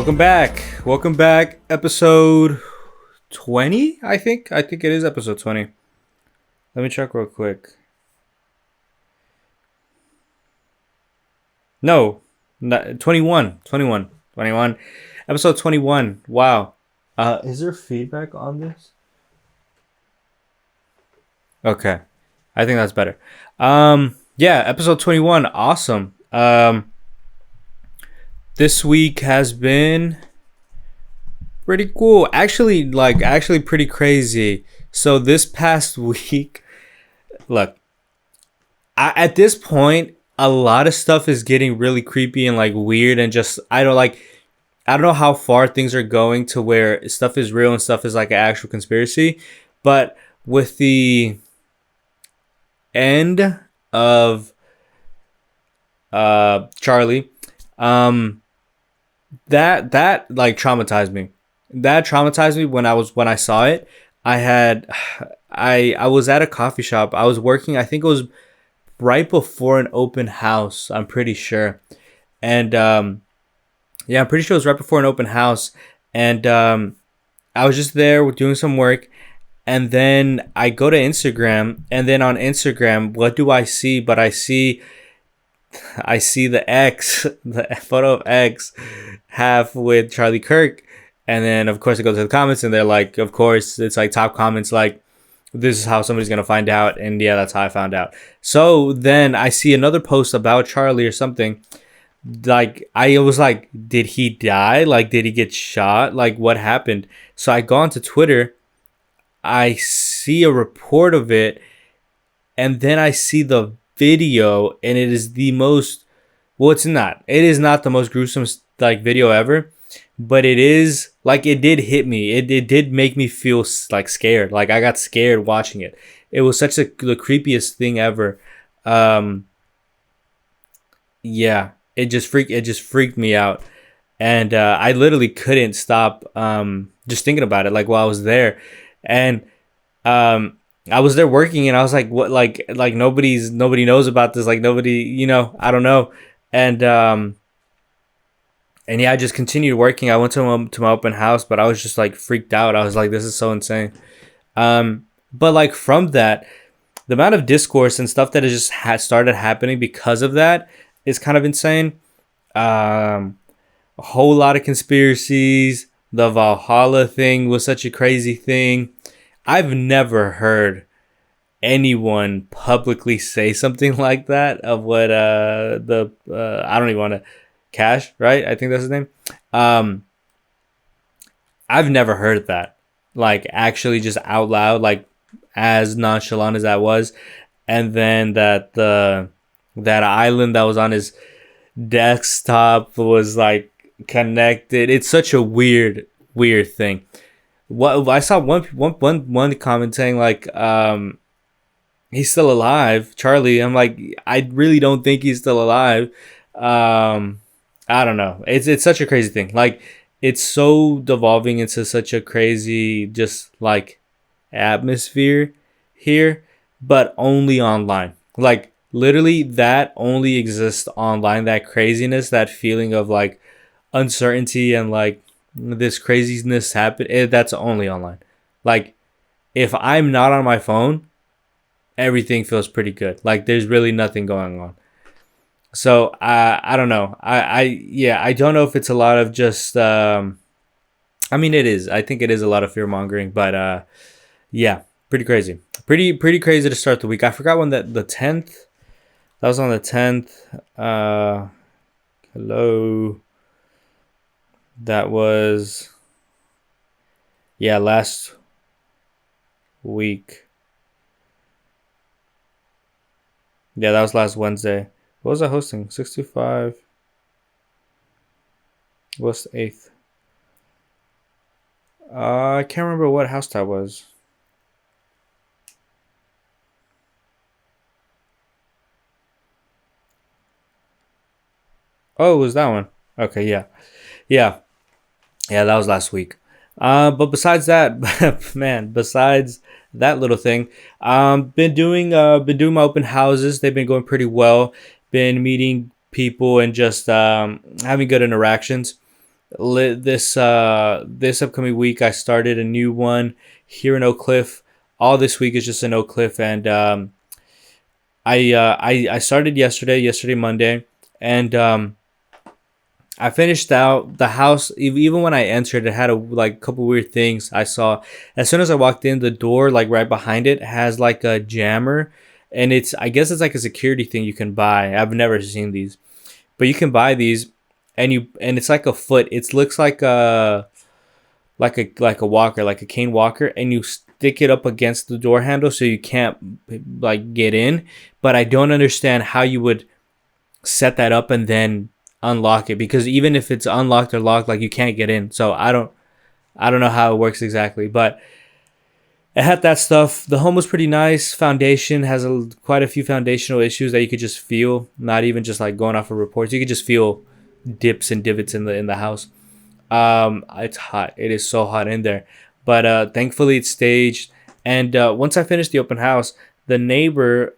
Welcome back. Welcome back. Episode 20, I think. I think it is episode 20. Let me check real quick. No, 21. 21. 21. Episode 21. Wow. Is there feedback on this? Okay. I think that's better. Yeah, episode 21. Awesome. This week has been pretty cool. Actually pretty crazy. So this past week, look, at this point, a lot of stuff is getting really creepy and like weird and just I don't know how far things are going to where stuff is real and stuff is like an actual conspiracy. But with the end of Charlie, that like traumatized me. That traumatized me when I saw it. I was at a coffee shop. I was working, I think it was right before an open house, I'm pretty sure. And yeah, I'm pretty sure it was right before an open house. And I was just there doing some work. And then I go to Instagram, and then on Instagram, what do I see? But I see the X, the photo of X, have with Charlie Kirk, and then of course I go to the comments, and they're like, of course, it's like top comments like, this is how somebody's gonna find out, and yeah, that's how I found out. So then I see another post about Charlie or something. Like I was like, did he die? Like, did he get shot? Like, what happened? So I go onto Twitter. I see a report of it, and then I see the video, and it is the most, well, it's not, it is not the most gruesome like video ever, but it is like, it did hit me. It did make me feel like scared. Like I got scared watching it. It was such the creepiest thing ever. Yeah, it just freaked me out, and I literally couldn't stop just thinking about it, like while I was there. And I was there working, and I was like, what, like nobody knows about this, like nobody, I don't know. And yeah, I just continued working. I went to my open house, but I was just like freaked out. I was like, this is so insane. But like from that, the amount of discourse and stuff that has just started happening because of that is kind of insane. A whole lot of conspiracies. The Valhalla thing was such a crazy thing. I've never heard anyone publicly say something like that of what I don't even want to, Cash, right? I think that's his name. I've never heard that, like actually just out loud, like as nonchalant as that was. And then that island that was on his desktop was like connected. It's such a weird thing. What I saw one comment saying like he's still alive, Charlie. I'm like, I really don't think he's still alive. I don't know. It's such a crazy thing. Like it's so devolving into such a crazy just like atmosphere here, but only online. Like literally that only exists online. That craziness, that feeling of like uncertainty and like this craziness happen, that's only online. Like if I'm not on my phone, everything feels pretty good. Like there's really nothing going on. So I don't know. I don't know if it's a lot of just I mean it is. I think it is a lot of fear mongering, but yeah, pretty crazy. Pretty crazy to start the week. I forgot when the 10th. That was on the 10th. Hello. That was, yeah, last week. Yeah, that was last Wednesday. What was I hosting? 65. What's the 8th? I can't remember what house that was. Oh, it was that one. Okay, yeah. Yeah, that was last week. But besides that, man, besides that little thing, been doing my open houses. They've been going pretty well. Been meeting people and just having good interactions. This upcoming week I started a new one here in Oak Cliff. All this week is just in Oak Cliff, and I started yesterday Monday, and I finished out the house. Even when I entered, it had a like couple weird things I saw. As soon as I walked in, the door like right behind it has like a jammer, and it's I guess it's like a security thing you can buy. I've never seen these, but you can buy these, and it's like a foot. It looks like a walker, like a cane walker, and you stick it up against the door handle so you can't like get in. But I don't understand how you would set that up and then unlock it, because even if it's unlocked or locked, like you can't get in. So I don't know how it works exactly, but it had that stuff. The home was pretty nice. Foundation has quite a few foundational issues that you could just feel, not even just like going off of reports. You could just feel dips and divots in the house. It's hot. It is so hot in there, but thankfully it's staged. And once I finished the open house, the neighbor,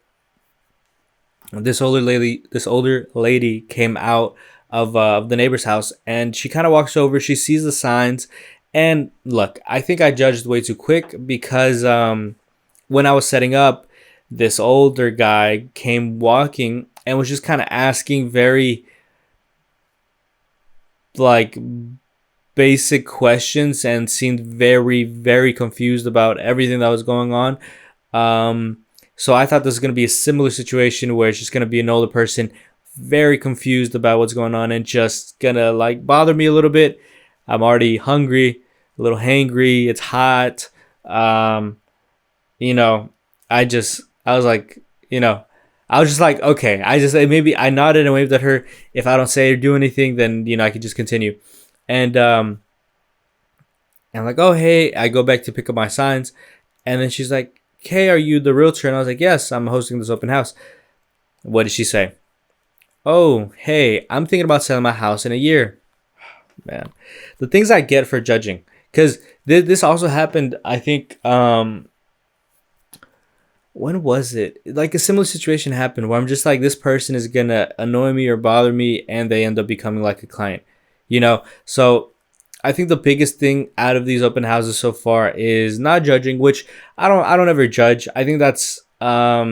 this older lady came out of the neighbor's house, and she kind of walks over. She sees the signs, and look, I think I judged way too quick, because when I was setting up, this older guy came walking and was just kind of asking very like basic questions, and seemed very, very confused about everything that was going on. So I thought this was going to be a similar situation where it's just going to be an older person very confused about what's going on and just going to like bother me a little bit. I'm already hungry, a little hangry. It's hot. You know, I was like, I was just like, okay. Maybe I nodded and waved at her. If I don't say or do anything, then, I could just continue. And I'm like, oh, hey, I go back to pick up my signs. And then she's like, hey, are you the realtor? And I was like, yes, I'm hosting this open house. What did she say? Oh, hey, I'm thinking about selling my house in a year. Man, the things I get for judging. Because this also happened, I think, when was it? Like a similar situation happened where I'm just like, this person is going to annoy me or bother me, and they end up becoming like a client, So I think the biggest thing out of these open houses so far is not judging, which I don't ever judge. I think that's I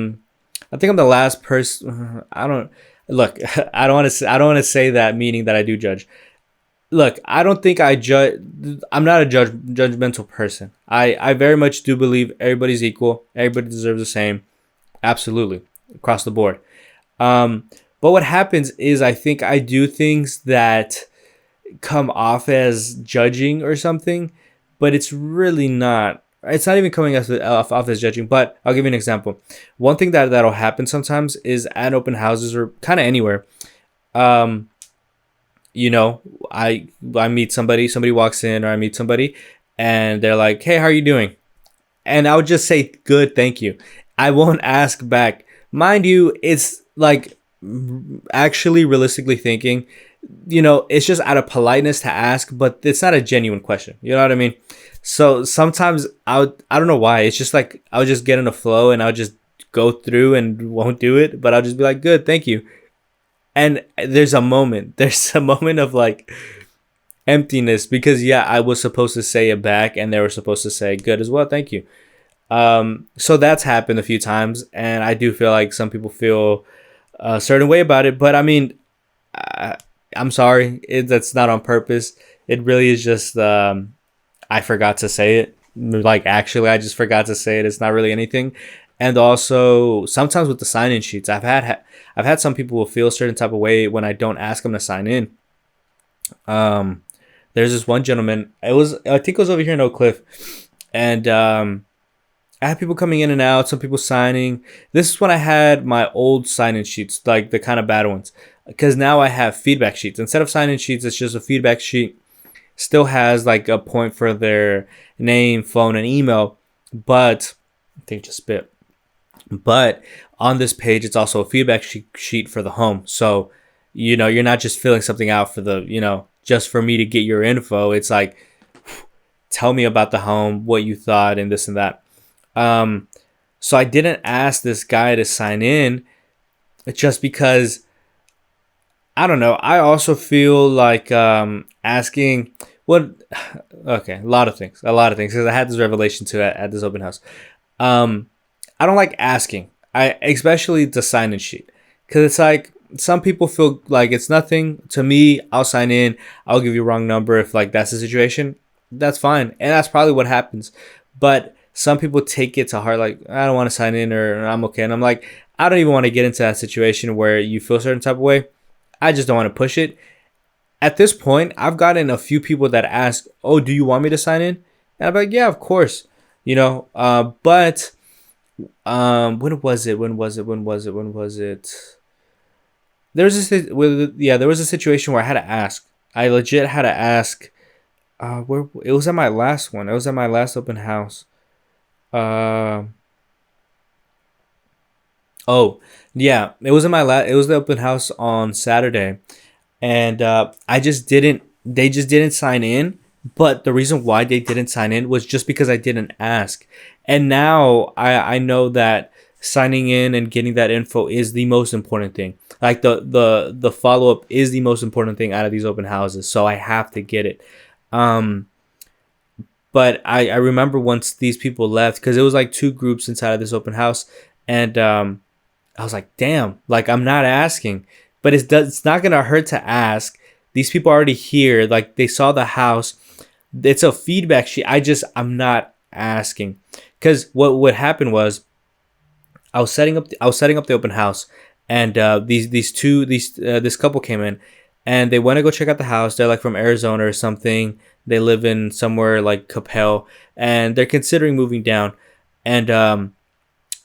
think I'm the last person. I don't look. I don't want to say that meaning that I do judge. Look, I don't think I judge. I'm not a judgmental person. I very much do believe everybody's equal. Everybody deserves the same. Absolutely, across the board. But what happens is I think I do things that come off as judging or something, but it's really not. It's not even coming off as judging. But I'll give you an example. One thing that'll happen sometimes is at open houses or kind of anywhere. I meet somebody walks in, or I meet somebody, and they're like, hey, how are you doing? And I would just say, good, thank you. I won't ask back. Mind you, it's like, actually realistically thinking, it's just out of politeness to ask, but it's not a genuine question. You know what I mean? So sometimes I don't know why. It's just like, I would just get in a flow and I would just go through and won't do it, but I'll just be like, good, thank you. And there's a moment of like emptiness, because I was supposed to say it back, and they were supposed to say good as well, thank you. So that's happened a few times, and I do feel like some people feel a certain way about it, but I mean, I'm sorry, that's not on purpose. It really is just I forgot to say it. Like, actually, I just forgot to say it. It's not really anything. And also, sometimes with the sign-in sheets, I've had some people will feel a certain type of way when I don't ask them to sign in. There's this one gentleman. I think it was over here in Oak Cliff, and I had people coming in and out. Some people signing. This is when I had my old sign-in sheets, like the kind of bad ones, because now I have feedback sheets. Instead of sign-in sheets, it's just a feedback sheet. Still has like a point for their name, phone, and email, but I think just spit. But on this page, it's also a feedback sheet for the home. So, you're not just filling something out for the, just for me to get your info. It's like, tell me about the home, what you thought, and this and that. So I didn't ask this guy to sign in just because I don't know. I also feel like asking what. Okay, a lot of things. Because I had this revelation too at this open house. Um, I don't like asking. I especially the sign in sheet because it's like some people feel like it's nothing. To me, I'll sign in. I'll give you a wrong number if like that's the situation. That's fine, and that's probably what happens. But some people take it to heart, like I don't want to sign in or I'm okay, and I'm like I don't even want to get into that situation where you feel a certain type of way. I just don't want to push it. At this point, I've gotten a few people that ask, "Oh, do you want me to sign in?" And I'm like, "Yeah, of course." But when was it? When was it? There was a situation where I had to ask. I legit had to ask. Where it was at my last one. It was at my last open house. Uh, oh, yeah, it was in my last. It was the open house on Saturday, and I just didn't. They just didn't sign in. But the reason why they didn't sign in was just because I didn't ask. And now I know that signing in and getting that info is the most important thing. Like the follow up is the most important thing out of these open houses. So I have to get it. Um, but I remember once these people left because it was like two groups inside of this open house, and I was like, damn, like I'm not asking, but it's not gonna hurt to ask. These people are already here, like they saw the house. It's a feedback sheet. I'm not asking because what happened was I was setting up the open house, and this couple came in, and they went to go check out the house. They're like from Arizona or something. They live in somewhere like Capel, and they're considering moving down. And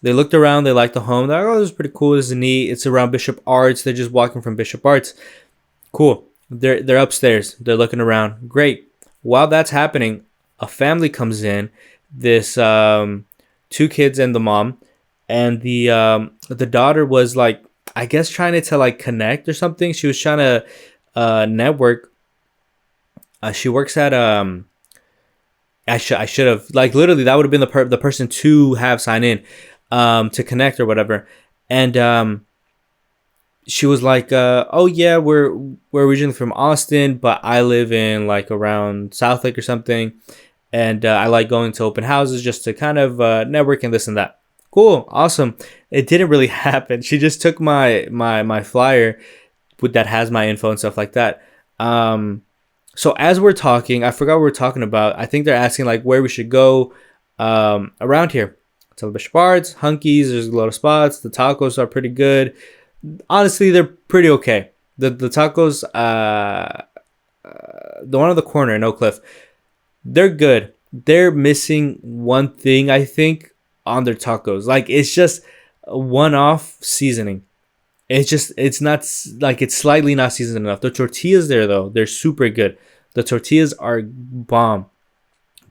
they looked around. They liked the home. They're like, oh, this is pretty cool. This is neat. It's around Bishop Arts. They're just walking from Bishop Arts. Cool. They're upstairs. They're looking around. Great. While that's happening, a family comes in. This two kids and the mom, and the daughter was like, I guess trying to like connect or something. She was trying to network. She works at I should have like literally that would have been the person to have sign in to connect or whatever. And she was like, oh yeah, we're originally from Austin, but I live in like around South Lake or something, and I like going to open houses just to kind of network and this and that. Cool, awesome. It didn't really happen. She just took my flyer with that has my info and stuff like that. So as we're talking, I forgot what we're talking about. I think they're asking like where we should go around here. Bishop Arts, Hunkies, there's a lot of spots. The tacos are pretty good. Honestly, they're pretty okay. The tacos, the one on the corner in Oak Cliff, they're good. They're missing one thing, I think, on their tacos. Like it's just one-off seasoning. It's not like it's slightly not seasoned enough. The tortillas there though, they're super good. The tortillas are bomb,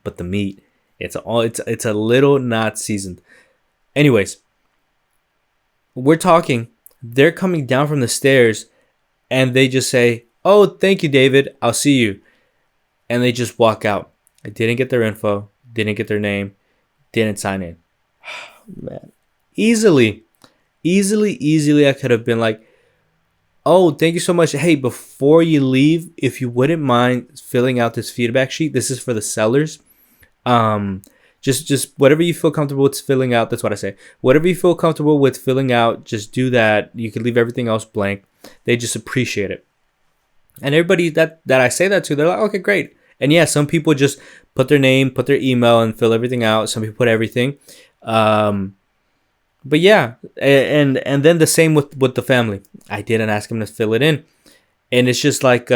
but the meat, it's a little not seasoned. Anyways, we're talking. They're coming down from the stairs, and they just say, "Oh, thank you, David. I'll see you," and they just walk out. I didn't get their info, didn't get their name, didn't sign in. Man, easily, I could have been like, "Oh, thank you so much. Hey, before you leave, if you wouldn't mind filling out this feedback sheet, this is for the sellers. Just whatever you feel comfortable with filling out. That's what I say. Whatever you feel comfortable with filling out, just do that. You can leave everything else blank. They just appreciate it." And everybody that I say that to, they're like, "Okay, great." And yeah, some people just put their name, put their email, and fill everything out. Some people put everything. But yeah, and then the same with the family. I didn't ask him to fill it in, and it's just like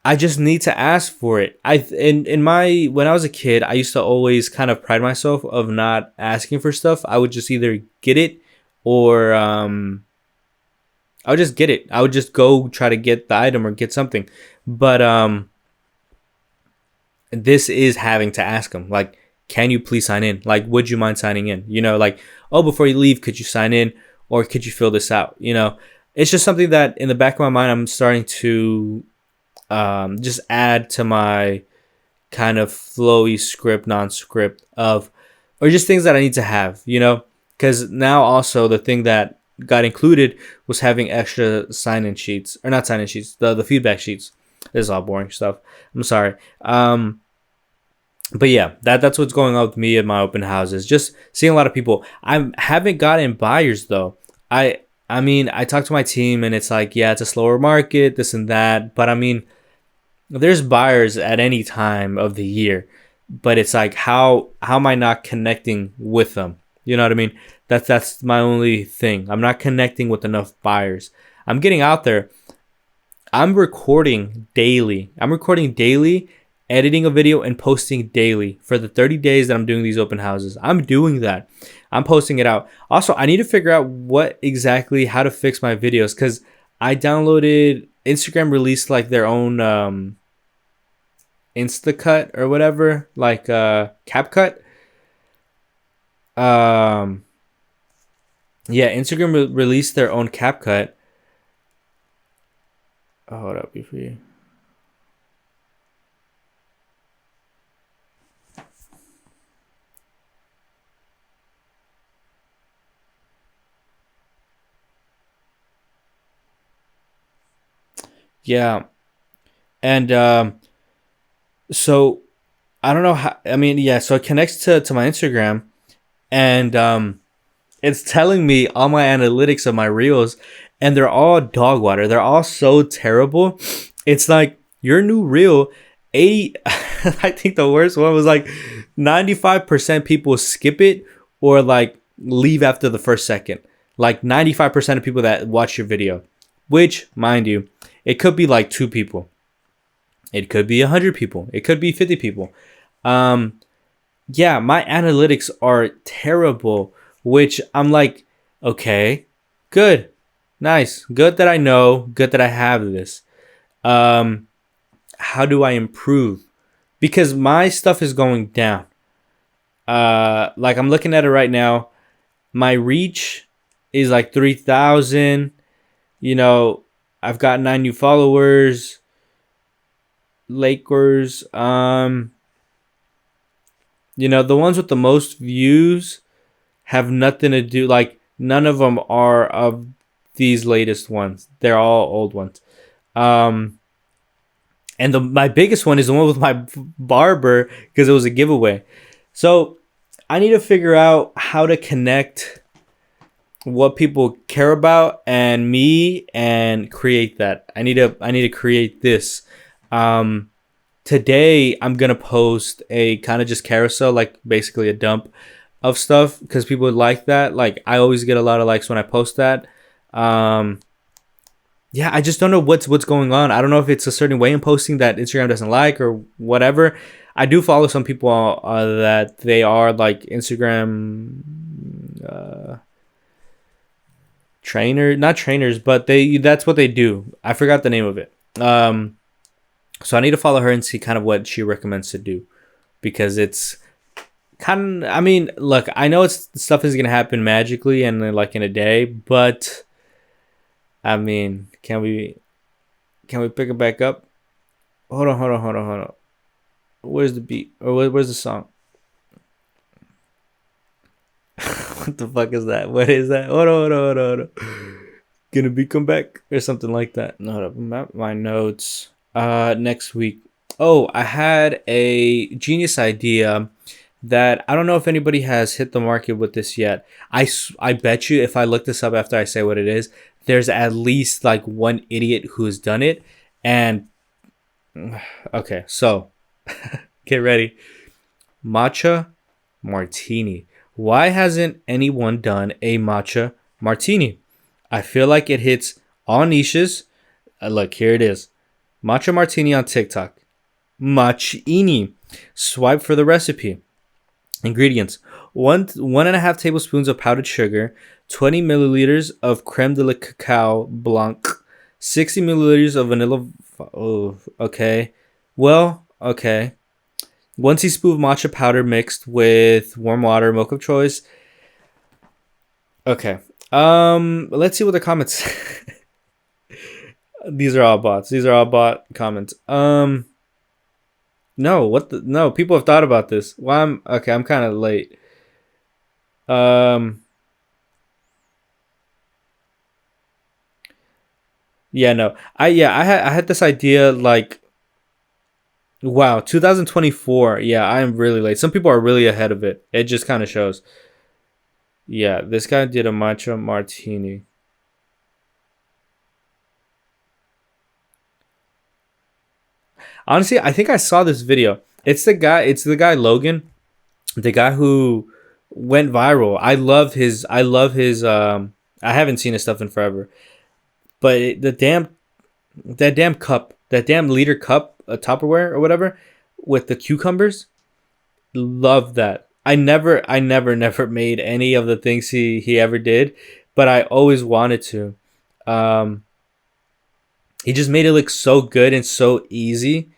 I just need to ask for it. In my when I was a kid, I used to always kind of pride myself of not asking for stuff. I would just either get it or I would just get it. I would just go try to get the item or get something. But this is having to ask them like, can you please sign in? Like, would you mind signing in? Like, oh, before you leave, could you sign in or could you fill this out? It's just something that in the back of my mind, I'm starting to just add to my kind of flowy script, non-script of, or just things that I need to have, because now also the thing that got included was having extra sign-in sheets, or not sign-in sheets, the feedback sheets. This is all boring stuff. I'm sorry. But yeah, that's what's going on with me at my open houses. Just seeing a lot of people. I haven't gotten buyers though. I mean, I talked to my team and it's like, yeah, it's a slower market, this and that. But I mean, there's buyers at any time of the year. But it's like, how am I not connecting with them? You know what I mean? That's my only thing. I'm not connecting with enough buyers. I'm getting out there. I'm recording daily. Editing a video and posting daily for the 30 days that I'm doing these open houses. I'm doing that. I'm posting it out. Also, I need to figure out how to fix my videos, because I downloaded, Instagram released like their own Instacut or whatever, like CapCut. Yeah, Instagram released their own CapCut. Oh, hold up, before you. Yeah, and so I don't know how. I mean, yeah. So it connects to my Instagram, and it's telling me all my analytics of my reels, and they're all dog water. They're all so terrible. It's like your new reel, 80. I think the worst one was like 95% people skip it or like leave after the first second. Like 95% of people that watch your video, which, mind you, it could be like 2 people. It could be 100 people. It could be 50 people. Um, yeah, my analytics are terrible, which I'm like, okay, good, nice, good that I know, good that I have this. Um, how do I improve? Because my stuff is going down. Like I'm looking at it right now. My reach is like 3,000. You know, I've got 9 new followers. Lakers. The ones with the most views have nothing to do. Like none of them are of these latest ones. They're all old ones. Um, and my biggest one is the one with my barber because it was a giveaway. So I need to figure out how to connect what people care about and me and create that. I need to create this. Um, Today I'm gonna post a kind of just carousel, like basically a dump of stuff because people would like that. Like I always get a lot of likes when I post that. Um, yeah, I just don't know what's going on. I don't know if it's a certain way in posting that Instagram doesn't like or whatever. I do follow some people that they are like Instagram not trainers, but that's what they do. I forgot the name of it. So I need to follow her and see kind of what she recommends to do, because it's kind of, I mean, look, I know stuff is gonna happen magically and like in a day, but I mean, can we pick it back up? Hold on. Where's the beat? Or where's the song? What the fuck is that? What is that? Hold on. Gonna be come back or something like that. No, hold up, map my notes. Next week. Oh, I had a genius idea that I don't know if anybody has hit the market with this yet. I bet you if I look this up after I say what it is, there's at least like one idiot who's done it. And okay, so get ready. Matcha martini. Why hasn't anyone done a matcha martini? I feel like it hits all niches. Look, here it is. Matcha martini on TikTok. Machini. Swipe for the recipe. Ingredients: one and a half tablespoons of powdered sugar, 20 milliliters of creme de la cacao blanc, 60 milliliters of vanilla. Oh, okay. Well, okay. 1 teaspoon of matcha powder mixed with warm water, milk of choice. Okay. Let's see what the comments. These are all bots. These are all bot comments. No, no, people have thought about this. Well, I'm kind of late. Um Yeah, no. I had this idea like, wow, 2024. Yeah, I am really late. Some people are really ahead of it. It just kind of shows. Yeah, this guy did a matcha martini. Honestly, I think I saw this video. It's the guy Logan, the guy who went viral. I love his. I haven't seen his stuff in forever. But that damn cup, that damn liter cup, a Tupperware or whatever, with the cucumbers. Love that. Never made any of the things he ever did, but I always wanted to. Um, he just made it look so good and so easy.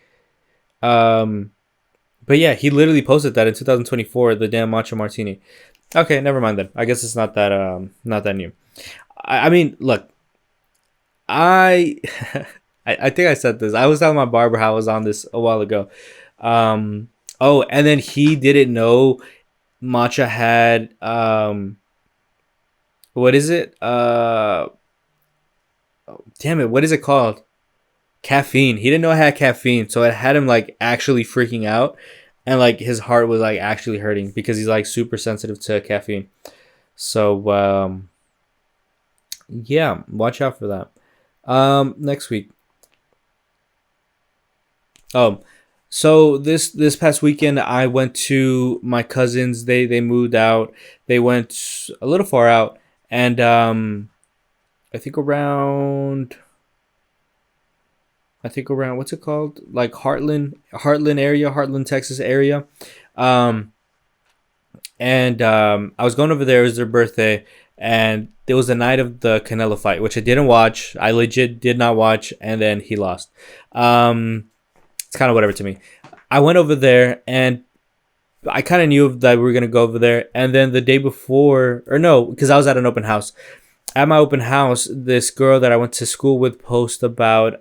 Um, but yeah, he literally posted that in 2024, the damn matcha martini. Okay, never mind then. I guess it's not that new. I mean, look, I I think I said this. I was telling my barber how I was on this a while ago. Um, oh, and then he didn't know matcha had what is it? Damn it, what is it called? Caffeine. He didn't know it had caffeine, so it had him like actually freaking out, and like his heart was like actually hurting because he's like super sensitive to caffeine. So yeah, watch out for that. Next week. Oh, so this past weekend I went to my cousins. They moved out. They went a little far out, and I think around what's it called? Like Heartland area, Heartland, Texas area. Um, and I was going over there. It was their birthday, and it was the night of the Canelo fight, which I didn't watch. I legit did not watch, and then he lost. It's kind of whatever to me. I went over there, and I kind of knew that we were gonna go over there, and then the day before, or no, because I was at an open house. At my open house, this girl that I went to school with posted about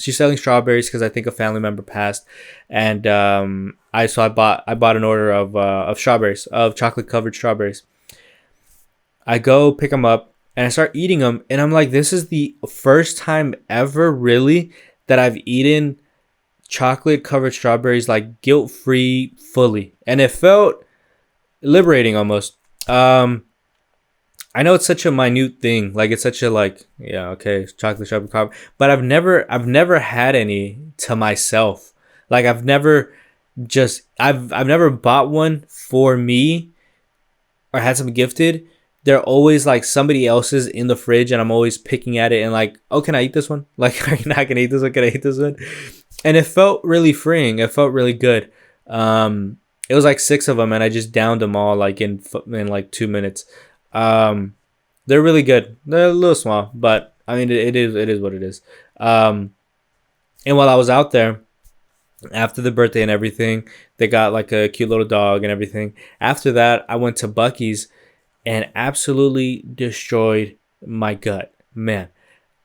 she's selling strawberries because I think a family member passed, and I bought an order of strawberries, of chocolate covered strawberries. I go pick them up and I start eating them, and I'm like, this is the first time ever really that I've eaten chocolate covered strawberries like guilt free fully, and it felt liberating almost. I know it's such a minute thing, like it's such a like, yeah, okay, chocolate strawberry coffee, but I've never had any to myself. Like I've never bought one for me or had some gifted. They're always like somebody else's in the fridge, and I'm always picking at it and like, oh, can I eat this one? Like, are you not gonna eat this one? Can I eat this one? And it felt really freeing. It felt really good. It was like six of them, and I just downed them all like in like 2 minutes. Um, they're really good. They're a little small, but I mean, it is what it is. Um, and while I was out there after the birthday and everything, they got like a cute little dog and everything. After that, I went to Bucky's and absolutely destroyed my gut. Man,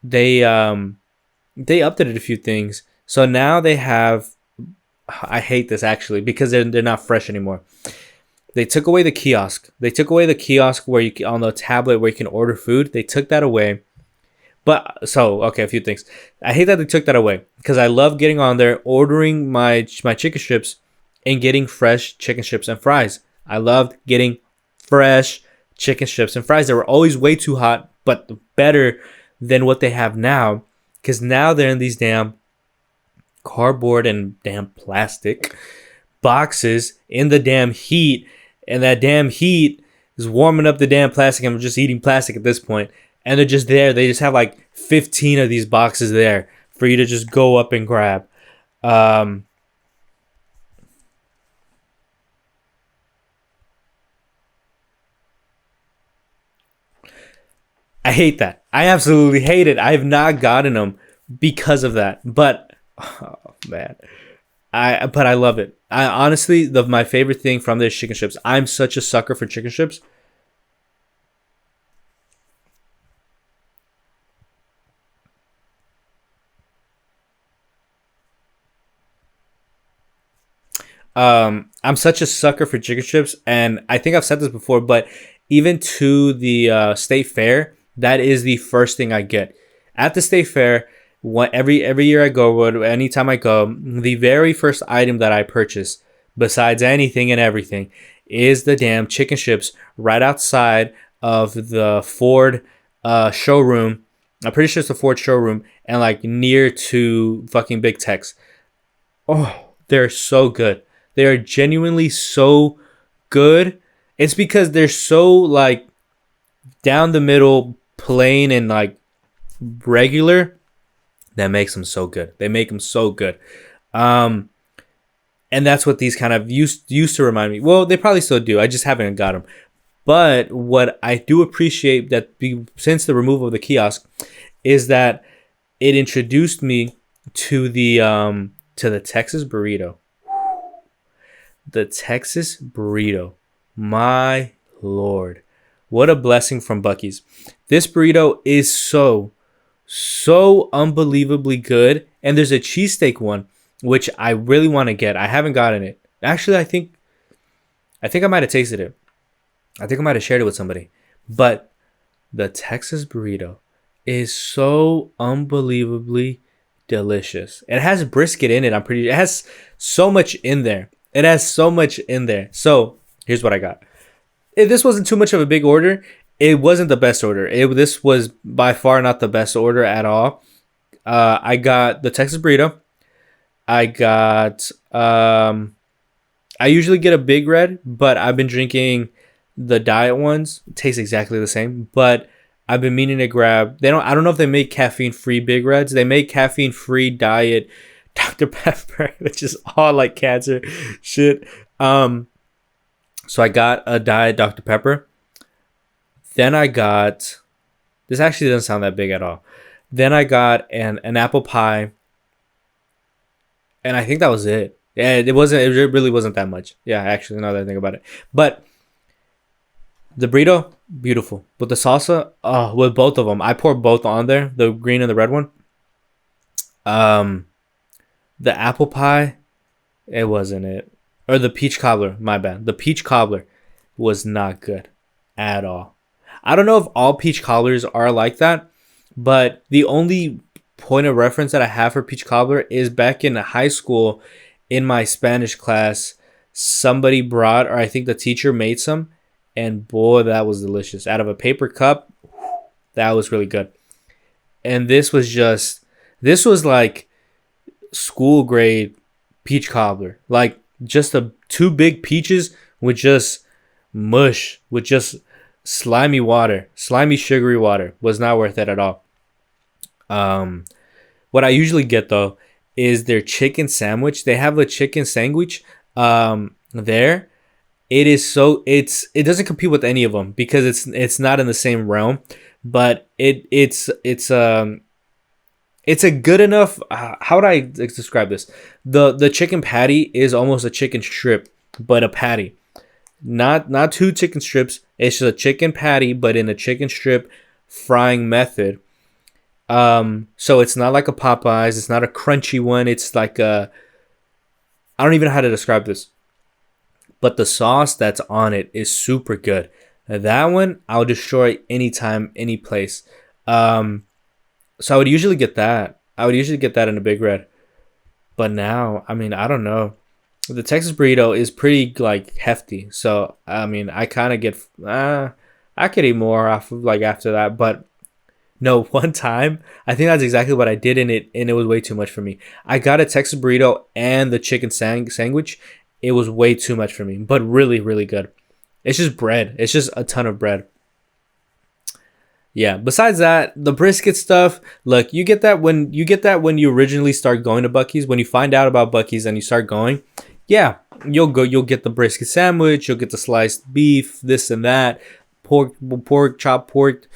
they updated a few things. So now they have, I hate this actually because they're not fresh anymore. They took away the kiosk. They took away the kiosk where on the tablet where you can order food. They took that away. But so okay, a few things. I hate that they took that away because I love getting on there, ordering my chicken strips, and getting fresh chicken strips and fries. I loved getting fresh chicken strips and fries. They were always way too hot, but better than what they have now. Because now they're in these damn cardboard and damn plastic boxes in the damn heat, and that damn heat is warming up the damn plastic. I'm just eating plastic at this point, and they're just there. They just have like 15 of these boxes there for you to just go up and grab. Um, I hate that. I absolutely hate it. I have not gotten them because of that. But oh man, I love it. I honestly, my favorite thing from this chicken strips. I'm such a sucker for chicken strips. I'm such a sucker for chicken strips, and I think I've said this before, but even to the state fair, that is the first thing I get. at the state fair. Every year I go, anytime I go, the very first item that I purchase, besides anything and everything, is the damn chicken strips right outside of the Ford showroom. I'm pretty sure it's the Ford showroom, and like near to fucking Big Tex. Oh, they're so good. They are genuinely so good. It's because they're so like down the middle, plain and like regular, that makes them so good. They make them so good. And that's what these kind of used to remind me. Well, they probably still do. I just haven't got them. But what I do appreciate since the removal of the kiosk is that it introduced me to the Texas burrito. The Texas burrito. My Lord. What a blessing from Buc-ee's. This burrito is so unbelievably good. And there's a cheesesteak one, which I really want to get. I haven't gotten it. Actually, I think I might have tasted it. I think I might have shared it with somebody. But the Texas burrito is so unbelievably delicious. It has brisket in it. It has so much in there. So here's what I got. This wasn't too much of a big order. It wasn't the best order. This was by far not the best order at all. I got the Texas burrito. I got I usually get a Big Red, but I've been drinking the diet ones. It tastes exactly the same, but I've been meaning to grab. I don't know if they make caffeine-free Big Reds. They make caffeine-free diet Dr. Pepper, which is all like cancer shit. So I got a diet Dr. Pepper. Then I got, this actually doesn't sound that big at all. Then I got an apple pie. And I think that was it. Yeah, it really wasn't that much. Yeah, actually, now that I think about it. But the burrito, beautiful. With the salsa, with both of them. I poured both on there, the green and the red one. The apple pie, it wasn't it. Or the peach cobbler, my bad. The peach cobbler was not good at all. I don't know if all peach cobblers are like that, but the only point of reference that I have for peach cobbler is back in high school in my Spanish class, somebody brought, or I think the teacher made some, and boy, that was delicious. Out of a paper cup, that was really good. And this was like school grade peach cobbler. Like just two big peaches with just mush, with just slimy sugary water. Was not worth it at all. What I usually get though is their chicken sandwich. They have a chicken sandwich there. It doesn't compete with any of them because it's not in the same realm, but it's a good enough. How would I describe this? The chicken patty is almost a chicken strip, but a patty. Not two chicken strips. It's just a chicken patty, but in a chicken strip frying method. So it's not like a Popeyes. It's not a crunchy one. It's like I don't even know how to describe this. But the sauce that's on it is super good. That one I'll destroy anytime, any place. So I would usually get that. In a Big Red. But now, I mean, I don't know. The Texas burrito is pretty like hefty. So I mean, I kind of get. I could eat more off of like after that, but. No, one time, I think that's exactly what I did in it, and it was way too much for me. I got a Texas burrito and the chicken sandwich. It was way too much for me, but really, really good. It's just bread. It's just a ton of bread. Yeah, besides that, the brisket stuff, look, you get that when you originally start going to Buc-ee's, when you find out about Buc-ee's and you start going, yeah, you'll get the brisket sandwich, you'll get the sliced beef, this and that, chopped pork,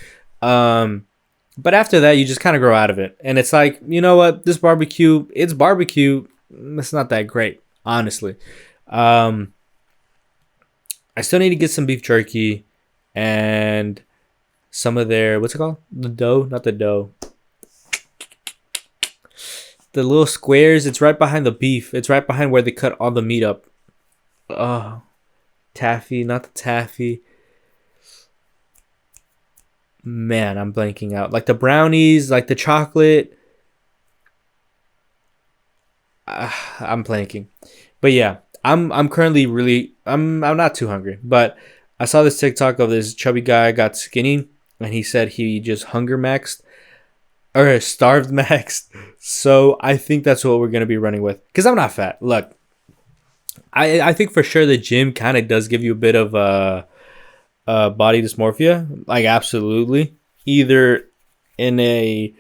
but after that, you just kind of grow out of it. And it's like, you know what? This barbecue, it's barbecue. It's not that great, honestly. I still need to get some beef jerky and some of their, what's it called? The dough? Not the dough. The little squares. It's right behind the beef. It's right behind where they cut all the meat up. Oh, taffy, not the taffy. Man, I'm blanking out. Like the brownies, like the chocolate. I'm blanking. But yeah, I'm currently really I'm not too hungry, but I saw this TikTok of this chubby guy got skinny, and he said he just hunger maxed or starved maxed. So I think that's what we're gonna be running with. Cause I'm not fat. Look, I think for sure the gym kind of does give you a bit of body dysmorphia. Like absolutely, either in a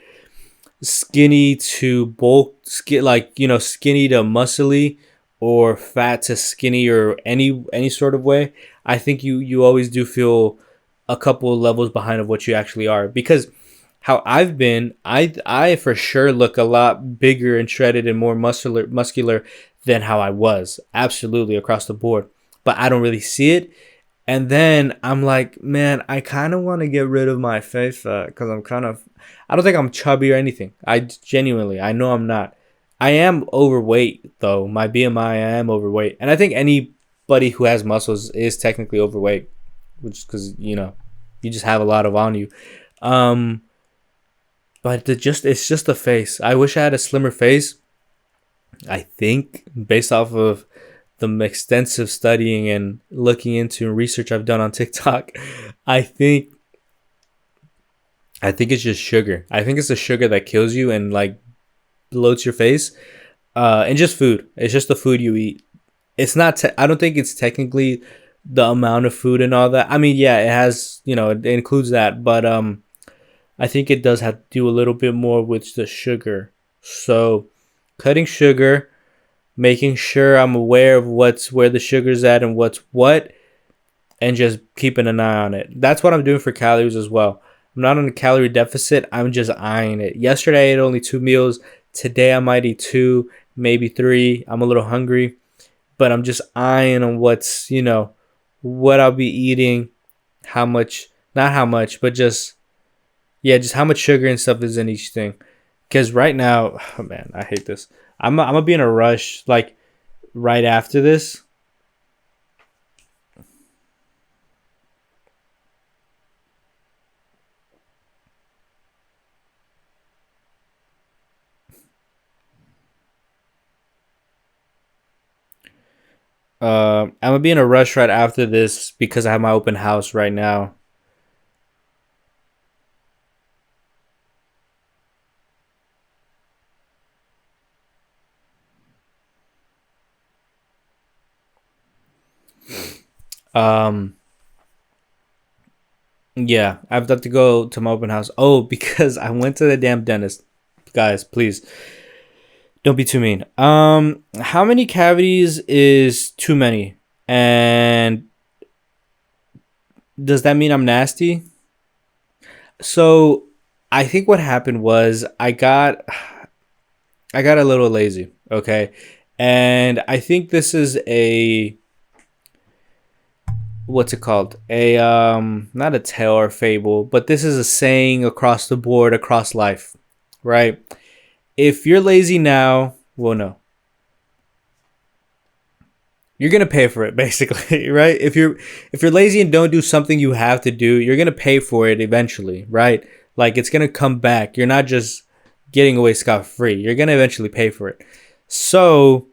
skinny to bulk, like skinny to muscly, or fat to skinny, or any sort of way. I think you always do feel a couple of levels behind of what you actually are, because how I've been, I for sure look a lot bigger and shredded and more muscular than how I was, absolutely across the board, but I don't really see it. And then I'm like, man, I kind of want to get rid of my face fat because I don't think I'm chubby or anything. I know I'm not. I am overweight though. My BMI, I am overweight. And I think anybody who has muscles is technically overweight, which is because, you just have a lot of on you. Um, but it's just the face. I wish I had a slimmer face. I think based off of the extensive studying and looking into research I've done on TikTok, I think I think it's just sugar. I think it's the sugar that kills you and like bloats your face. And just food. It's just the food you eat. It's not. I don't think it's technically the amount of food and all that. I mean, yeah, it has. It includes that, but I think it does have to do a little bit more with the sugar. So, cutting sugar, making sure I'm aware of where the sugar's at and what's what, and just keeping an eye on it. That's what I'm doing for calories as well. I'm not on a calorie deficit. I'm just eyeing it. Yesterday I ate only 2 meals. Today I might eat two, maybe three. I'm a little hungry, but I'm just eyeing on what I'll be eating, how much, not how much, but just, yeah, just how much sugar and stuff is in each thing. Because right now, oh man, I hate this. I'm gonna be in a rush, like right after this. I'm gonna be in a rush right after this because I have my open house right now. Um, yeah, I've got to go to my open house. Oh, because I went to the damn dentist. Guys, please don't be too mean. How many cavities is too many? And does that mean I'm nasty? So I think what happened was I got a little lazy, okay? And I think this is a what's it called? A not a tale or fable, but this is a saying across the board, across life, right? If you're lazy now, well no. You're gonna pay for it basically, right? If you're lazy and don't do something you have to do, you're gonna pay for it eventually, right? Like it's gonna come back. You're not just getting away scot free. You're gonna eventually pay for it. So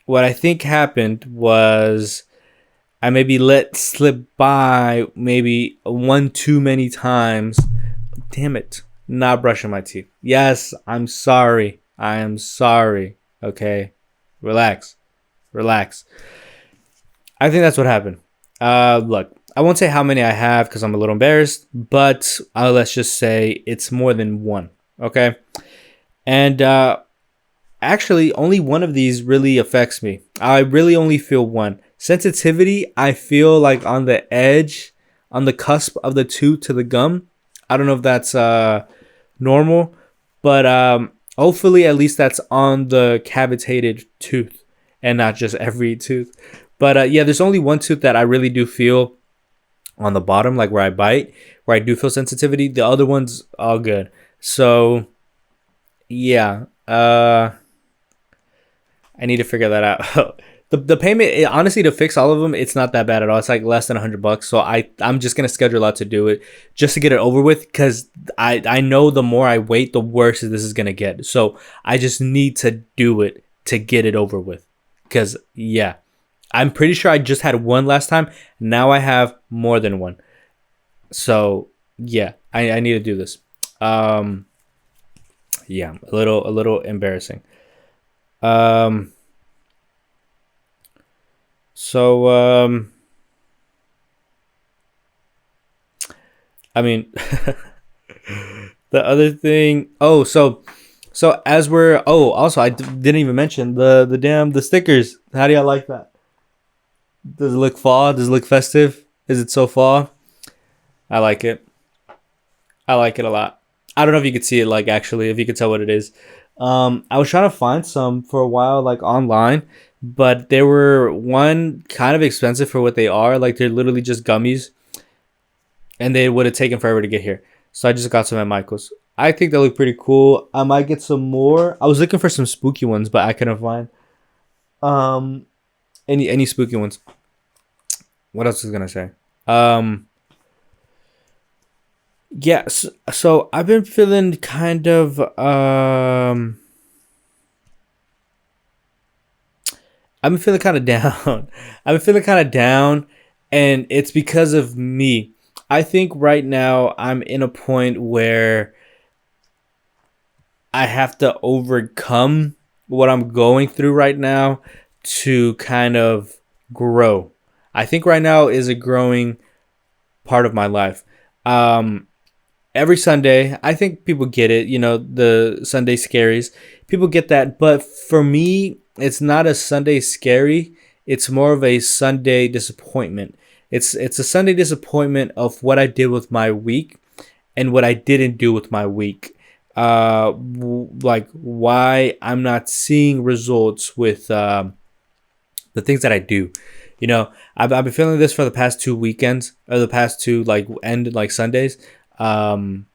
what I think happened was I maybe let slip by maybe one too many times. Damn it. Not brushing my teeth. Yes, I'm sorry. I am sorry. Okay. Relax. Relax. I think that's what happened. Look, I won't say how many I have because I'm a little embarrassed, but let's just say it's more than one. Okay. And actually, only one of these really affects me. I really only feel one. Sensitivity, I feel like on the edge, on the cusp of the tooth to the gum. I don't know if that's normal, but hopefully at least that's on the cavitated tooth and not just every tooth. But yeah, there's only one tooth that I really do feel on the bottom, like where I bite, where I do feel sensitivity. The other ones, all good. So yeah, I need to figure that out. the payment, honestly, to fix all of them, it's not that bad at all. It's like less than $100. So I'm just gonna schedule out to do it just to get it over with, because I know the more I wait, the worse this is gonna get. So I just need to do it to get it over with. Because yeah, I'm pretty sure I just had one last time. Now I have more than one. So yeah, I need to do this. Yeah, a little embarrassing. Um, so I mean, the other thing. So as we're also didn't even mention the stickers. How do y'all like that? Does it look fall? Does it look festive? Is it so fall? I like it. I like it a lot. I don't know if you could see it, like, actually, if you could tell what it is. I was trying to find some for a while, like, online, but they were one kind of expensive for what they are. Like, they're literally just gummies, and they would have taken forever to get here. So I just got some at Michael's. I think they look pretty cool. I might get some more. I was looking for some spooky ones, but I couldn't find um any spooky ones. What else was I gonna say? Um, yeah. So I've been feeling kind of I've been feeling kind of down. I've been feeling kind of down, and it's because of me. I think right now I'm in a point where I have to overcome what I'm going through right now to kind of grow. I think right now is a growing part of my life. Um, every Sunday, I think people get it, the Sunday scaries. People get that. But for me, it's not a Sunday scary. It's more of a Sunday disappointment. It's a Sunday disappointment of what I did with my week and what I didn't do with my week. Like why I'm not seeing results with the things that I do. I've been feeling this for the past 2 weekends, or the past two like end like Sundays. Um,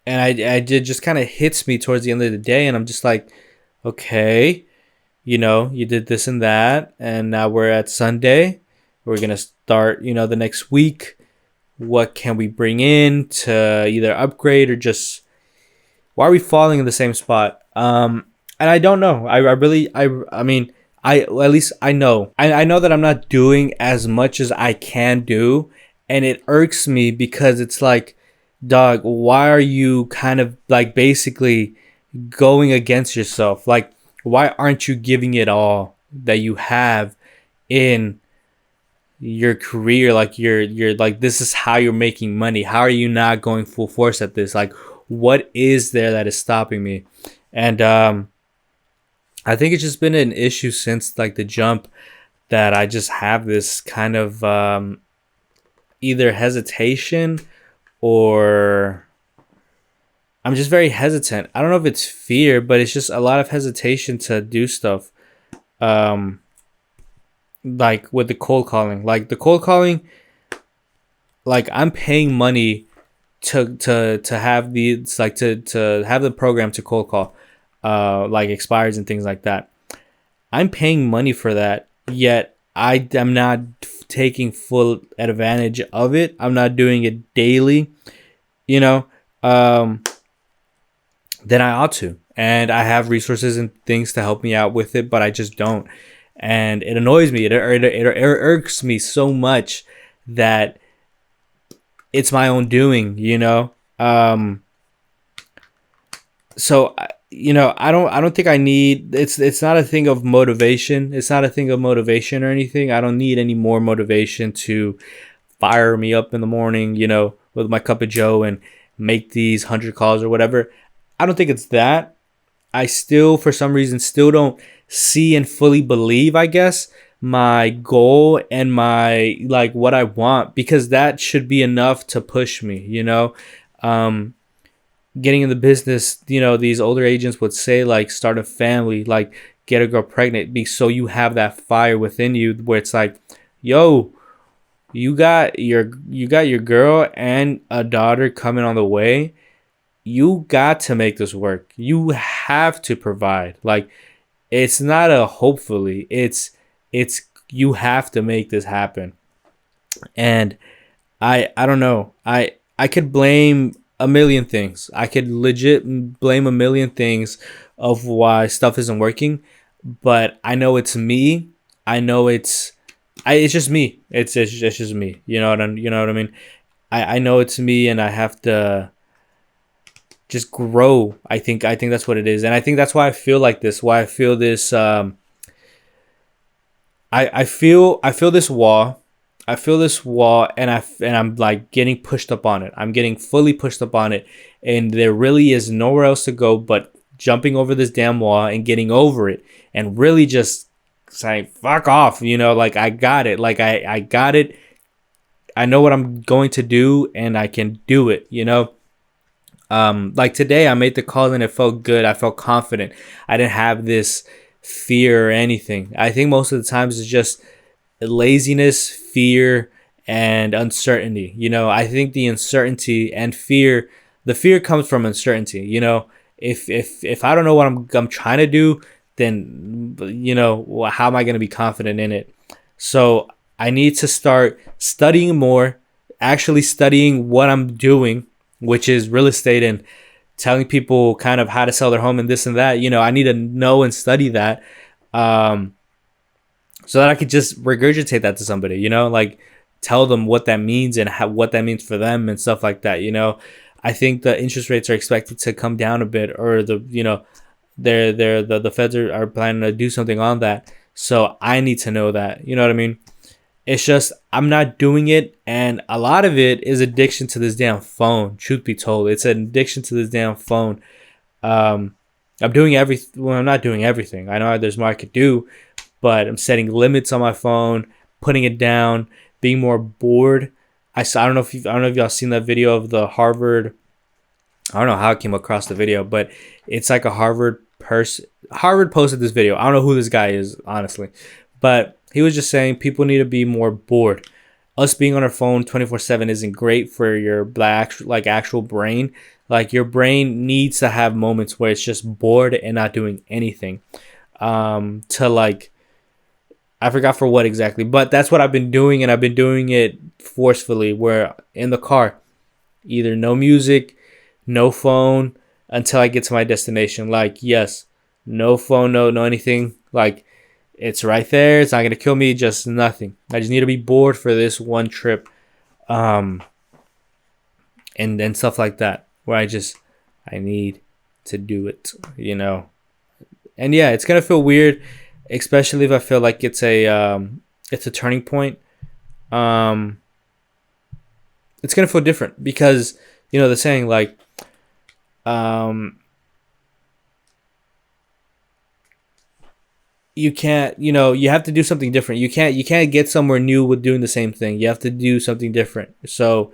and I did just kind of hits me towards the end of the day, and I'm just like, okay, you did this and that, and now we're at Sunday. We're gonna start, the next week. What can we bring in to either upgrade or just why are we falling in the same spot? And I don't know. I mean, at least I know. I know that I'm not doing as much as I can do, and it irks me because it's like, dog, why are you kind of like basically going against yourself? Like, why aren't you giving it all that you have in your career? Like you're like, this is how you're making money. How are you not going full force at this? Like, what is there that is stopping me? And I think it's just been an issue since like the jump, that I just have this kind of either hesitation, or I'm just very hesitant. I don't know if it's fear, but it's just a lot of hesitation to do stuff. Like with the cold calling. Like the cold calling, like I'm paying money to have these, like to have the program to cold call like expires and things like that. I'm paying money for that, yet I am not taking full advantage of it. I'm not doing it daily, you know. um then I ought to, and I have resources and things to help me out with it, but I just don't. And it annoys me. It irks me so much that it's my own doing, so I don't think I need, it's not a thing of motivation. It's not a thing of motivation or anything. I don't need any more motivation to fire me up in the morning, with my cup of joe and make these 100 calls or whatever. I don't think it's that. I still, for some reason, still don't see and fully believe, I guess, my goal and my, like, what I want, because that should be enough to push me, getting in the business, these older agents would say, like, start a family, like, get a girl pregnant, so you have that fire within you where it's like, yo, you got your girl and a daughter coming on the way. You got to make this work. You have to provide. Like, It's not a hopefully. It's you have to make this happen. And I don't know. I could blame a million things. I could legit blame a million things of why stuff isn't working, but I know it's me. I know it's just me. It's just me. You know what I mean? I know it's me, and I have to just grow. I think that's what it is, and I think that's why I feel like this. Why I feel this. I feel this wall. I feel this wall, and I'm like getting pushed up on it. I'm getting fully pushed up on it, and there really is nowhere else to go but jumping over this damn wall and getting over it, and really just saying fuck off. Like I got it. Like I got it. I know what I'm going to do, and I can do it. Like today, I made the call and it felt good. I felt confident. I didn't have this fear or anything. I think most of the times it's just laziness, fear, and uncertainty. I think the uncertainty and fear, the fear comes from uncertainty. If I don't know what I'm trying to do, then how am I going to be confident in it? So I need to start studying more, actually studying what I'm doing, which is real estate, and telling people kind of how to sell their home and this and that. I need to know and study that. So that I could just regurgitate that to somebody, like tell them what that means and what that means for them and stuff like that. I think the interest rates are expected to come down a bit, or the feds are planning to do something on that. So I need to know that, you know what I mean? It's just I'm not doing it, and a lot of it is addiction to this damn phone. Truth be told, it's an addiction to this damn phone. I'm doing everything. Well, I'm not doing everything. I know there's more I could do, but I'm setting limits on my phone, putting it down, being more bored. I don't know if y'all seen that video of the Harvard. I don't know how I came across the video, but it's like a Harvard person. Harvard posted this video. I don't know who this guy is, honestly, but he was just saying people need to be more bored. Us being on our phone 24/7 isn't great for your actual brain. Like your brain needs to have moments where it's just bored and not doing anything. To like, I forgot for what exactly, but that's what I've been doing, and I've been doing it forcefully. Where in the car, either no music, no phone until I get to my destination. Like yes, no phone, no anything. Like it's right there. It's not gonna kill me. Just nothing. I just need to be bored for this one trip, and stuff like that. Where I need to do it. And yeah, it's gonna feel weird, especially if I feel like it's a turning point. It's gonna feel different because the saying like, you can't, you have to do something different. You can't get somewhere new with doing the same thing. You have to do something different. So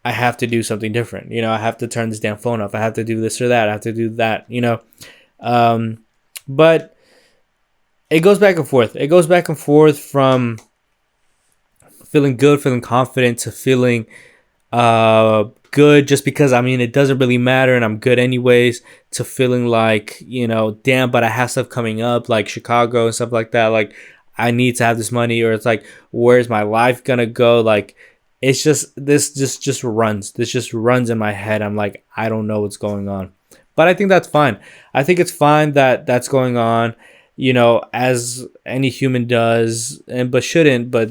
I have to do something different. I have to turn this damn phone off. I have to do this or that. I have to do that. But it goes back and forth. It goes back and forth from feeling good, feeling confident, to feeling good just because it doesn't really matter and I'm good anyways, to feeling like damn, but I have stuff coming up like Chicago and stuff like that, like I need to have this money, or it's like where's my life gonna go. Like it's just runs in my head. I'm like, I don't know what's going on, but I think that's fine. I think it's fine that that's going on, as any human does, but shouldn't, but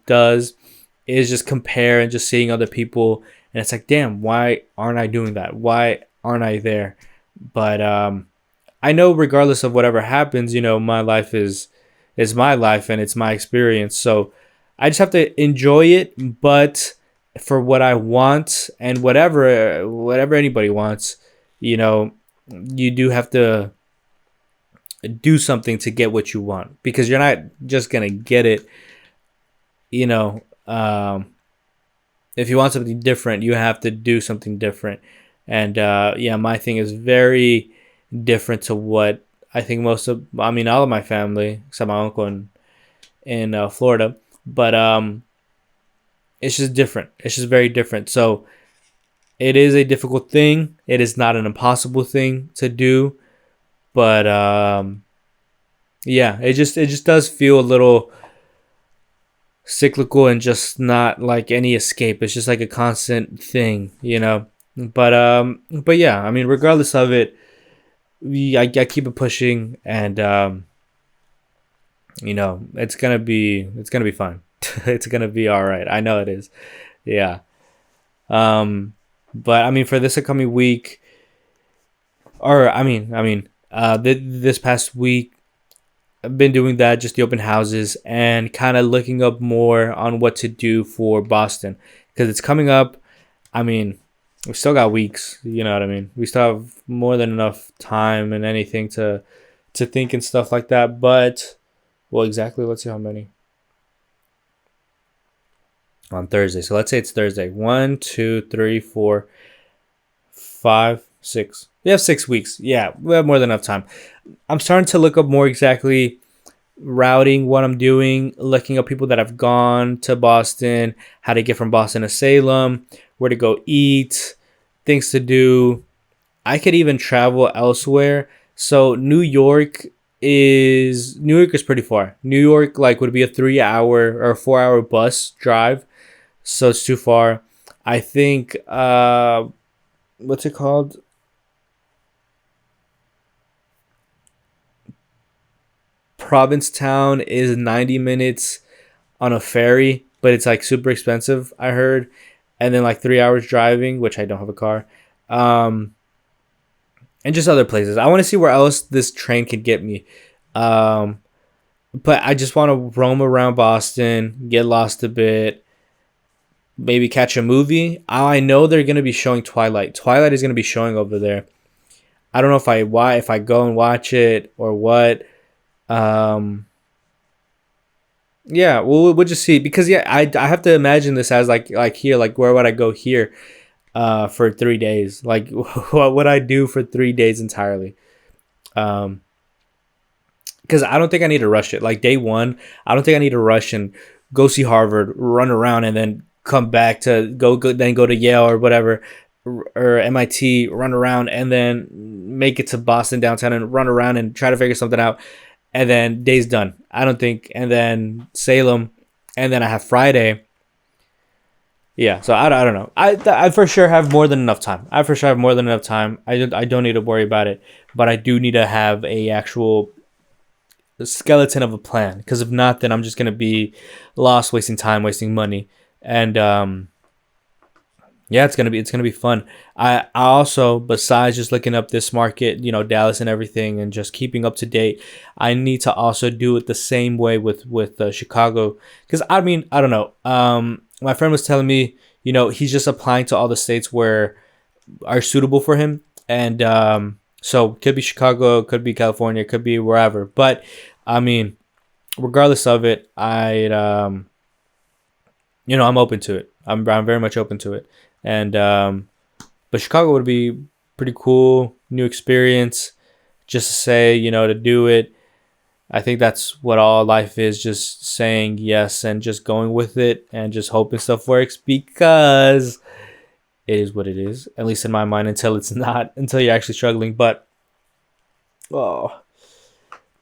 does, is just compare and just seeing other people. And it's like, damn, why aren't I doing that? Why aren't I there? But I know regardless of whatever happens, my life is my life and it's my experience. So I just have to enjoy it, but for what I want and whatever anybody wants, you do have to do something to get what you want, because you're not just gonna get it. If you want something different, you have to do something different. And yeah, my thing is very different to what I think all of my family, except my uncle in Florida, but it's just different. It's just very different. So it is a difficult thing. It is not an impossible thing to do, But yeah, it just does feel a little cyclical and just not like any escape. It's just like a constant thing, you know. But yeah, I mean, regardless of it, I keep it pushing, and it's gonna be fun. It's gonna be all right. I know it is. Yeah. Um, but I mean, for this upcoming week, or this past week, I've been doing that, just the open houses, and kind of looking up more on what to do for Boston because it's coming up. I mean, we still got weeks. You know what I mean? We still have more than enough time and anything to think and stuff like that. But well, exactly. Let's see how many on Thursday. So let's say it's Thursday. 1, 2, 3, 4, 5, 6. We have 6 weeks. Yeah, we have more than enough time. I'm starting to look up more exactly routing what I'm doing, looking up people that have gone to Boston, how to get from Boston to Salem, where to go eat, things to do. I could even travel elsewhere. So New York is pretty far. New York like would be a 3 hour or 4 hour bus drive, so it's too far. I think what's it called? Provincetown is 90 minutes on a ferry, but it's like super expensive, I heard. And then like 3 hours driving, which I don't have a car. Um, and just other places. I want to see where else this train could get me. Um, but I just want to roam around Boston, get lost a bit, maybe catch a movie. I know they're gonna be showing Twilight. Twilight is gonna be showing over there. I don't know if I go and watch it or what. Um, yeah, we'll just see because yeah, I have to imagine this as like here, like where would I go here for 3 days? Like what would I do for 3 days entirely? Um, because I don't think I need to rush it. Like day one, I don't think I need to rush and go see Harvard, run around, and then come back to then go to Yale or whatever, or MIT, run around, and then make it to Boston downtown and run around and try to figure something out, and then day's done. I don't think, and then Salem, and then I have Friday. Yeah, so I don't know. I for sure have more than enough time. I for sure have more than enough time. I don't need to worry about it, but I do need to have a actual skeleton of a plan because if not, then I'm just gonna be lost, wasting time, wasting money, and yeah, it's gonna be fun. I also, besides just looking up this market, Dallas and everything, and just keeping up to date, I need to also do it the same way with Chicago because I mean I don't know. My friend was telling me he's just applying to all the states where are suitable for him, and so could be Chicago, could be California, could be wherever. But I mean, regardless of it, I'm open to it. I'm very much open to it, and but Chicago would be pretty cool, new experience, just to say to do it. I think that's what all life is, just saying yes and just going with it and just hoping stuff works because it is what it is, at least in my mind, until it's not, until you're actually struggling. Oh,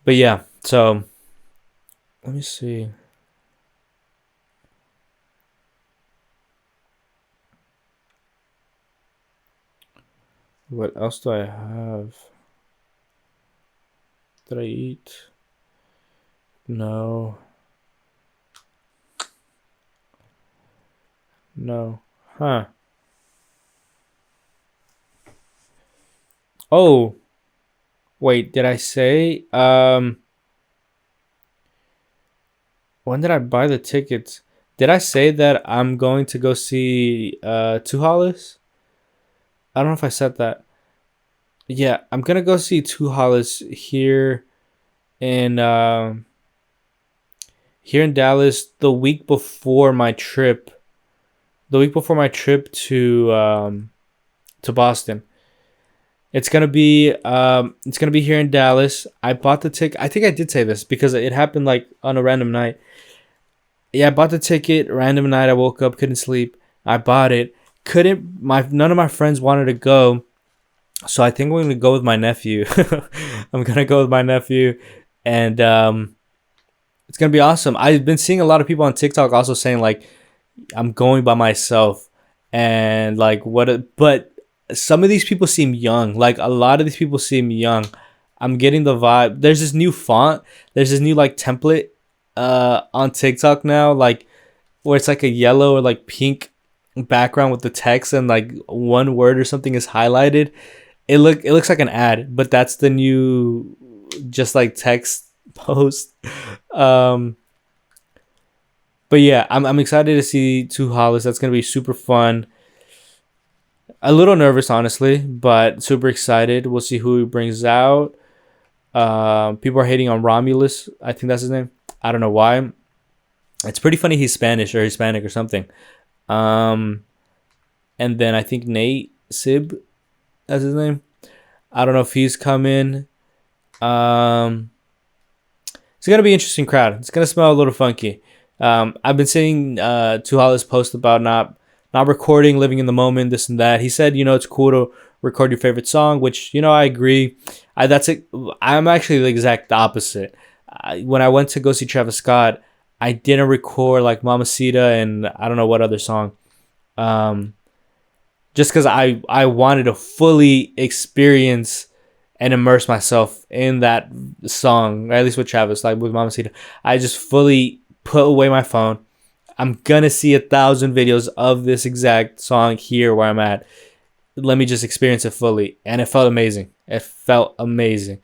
but yeah, so let me see. What else do I have? Did I eat? No. No. Huh. Oh, wait, did I say when did I buy the tickets? Did I say that I'm going to go see Two Hollis? I don't know if I said that. Yeah, I'm gonna go see Two Hollis in here in Dallas the week before my trip. The week before my trip to Boston. It's gonna be here in Dallas. I bought the ticket. I think I did say this because it happened like on a random night. Yeah, I bought the ticket. Random night. I woke up, couldn't sleep. I bought it. Couldn't my None of my friends wanted to go. So I think I'm gonna go with my nephew. I'm gonna go with my nephew, and it's gonna be awesome. I've been seeing a lot of people on TikTok also saying like I'm going by myself, and like but some of these people seem young. Like a lot of these people seem young. I'm getting the vibe. There's this new font. There's this new like template on TikTok now, like where it's like a yellow or like pink background with the text and like one word or something is highlighted. It looks like an ad, but that's the new just like text post. Um but yeah, I'm excited to see two Hollis. That's gonna be super fun. A little nervous honestly, but super excited. We'll see who he brings out. People are hating on Romulus. I think that's his name. I don't know why. It's pretty funny he's Spanish or Hispanic or something. Um, and then I think Nate Sib, that's his name. I don't know if he's coming. Um, it's gonna be an interesting crowd. It's gonna smell a little funky. I've been seeing Two Hollis post about not recording, living in the moment, this and that. He said, it's cool to record your favorite song, which I agree. That's it. I'm actually the exact opposite. When I went to go see Travis Scott, I didn't record like Mamacita and I don't know what other song. Um, just because I wanted to fully experience and immerse myself in that song, or at least with Travis, like with Mamacita. I just fully put away my phone. I'm gonna see 1,000 videos of this exact song here where I'm at. Let me just experience it fully, and it felt amazing. It felt amazing.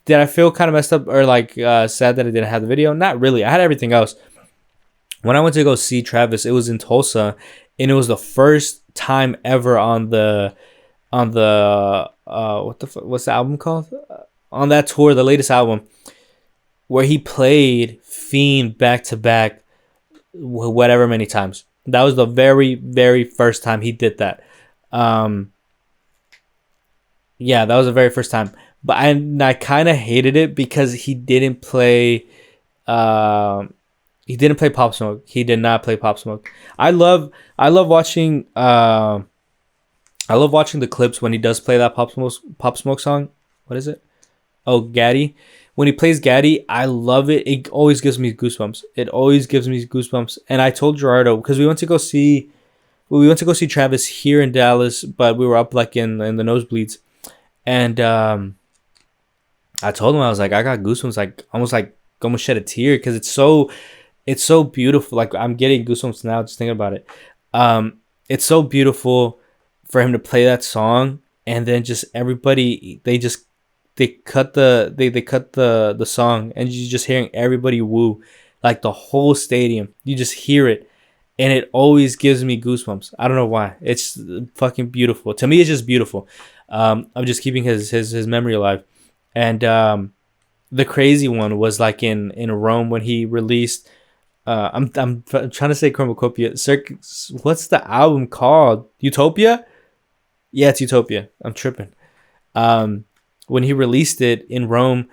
Did I feel kind of messed up or like sad that I didn't have the video? Not really. I had everything else. When I went to go see Travis, it was in Tulsa, and it was the first time ever on the what's the album called? On that tour, the latest album, where he played Fiend back to back, whatever many times. That was the very very first time he did that. Um, yeah, that was the very first time. But I kind of hated it because um he didn't play Pop Smoke. He did not play Pop Smoke. I love watching I love watching the clips when he does play that Pop Smoke song. What is it? Oh, Gaddy. When he plays Gaddy, I love it. It always gives me goosebumps. It always gives me goosebumps. And I told Gerardo because we went to go see Travis here in Dallas, but we were up like in the nosebleeds. And I told him, I was like, I got goosebumps, like almost shed a tear because it's so beautiful. Like I'm getting goosebumps now just thinking about it. It's so beautiful for him to play that song, and then just everybody they cut the song, and you're just hearing everybody woo, like the whole stadium. You just hear it, and it always gives me goosebumps. I don't know why. It's fucking beautiful. To me, it's just beautiful. I'm just keeping his memory alive, and the crazy one was like in Rome when he released. I'm trying to say Chromacopia. What's the album called? Utopia? Yeah, it's Utopia. I'm tripping. When he released it in Rome,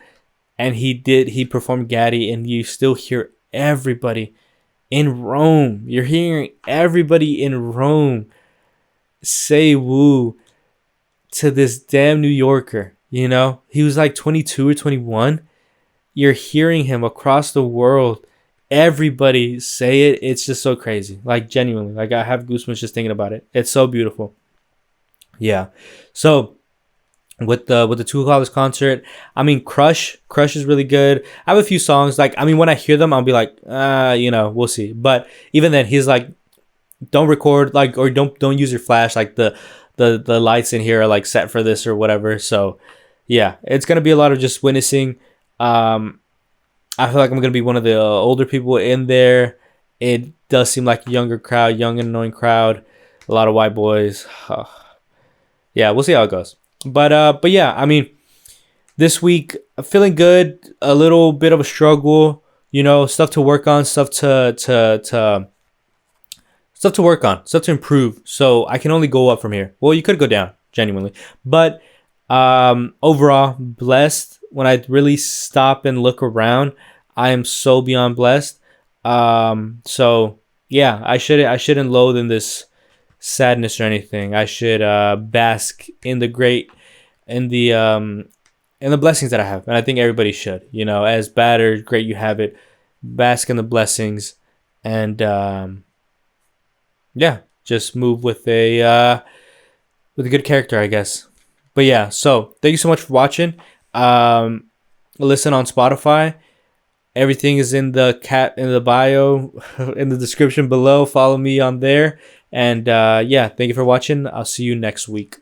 and he performed Gaddy, and you still hear everybody in Rome. You're hearing everybody in Rome say woo to this damn New Yorker. He was like 22 or 21. You're hearing him across the world. Everybody say it. It's just so crazy. Like genuinely, like I have goosebumps just thinking about it. It's so beautiful. Yeah. So with the Two College concert, I mean, Crush is really good. I have a few songs like, I mean, when I hear them, I'll be like, we'll see. But even then, he's like, don't record like, or don't use your flash. Like the lights in here are like set for this or whatever. So yeah, it's gonna be a lot of just witnessing. I feel like I'm gonna be one of the older people in there. It does seem like a younger crowd, young and annoying crowd, a lot of white boys. Yeah, we'll see how it goes. But yeah, I mean, this week feeling good. A little bit of a struggle, stuff to work on, stuff to stuff to work on, stuff to improve. So I can only go up from here. Well, you could go down, genuinely, but overall blessed. When I really stop and look around, I am so beyond blessed. So yeah, I shouldn't loathe in this sadness or anything. I should bask in the great in the blessings that I have, and I think everybody should. You know, as bad or great you have it, bask in the blessings, and yeah, just move with a good character, I guess. But yeah, so thank you so much for watching. Um, Listen on Spotify. Everything is in the bio, in the description below. Follow me on there, and yeah, thank you for watching. I'll see you next week.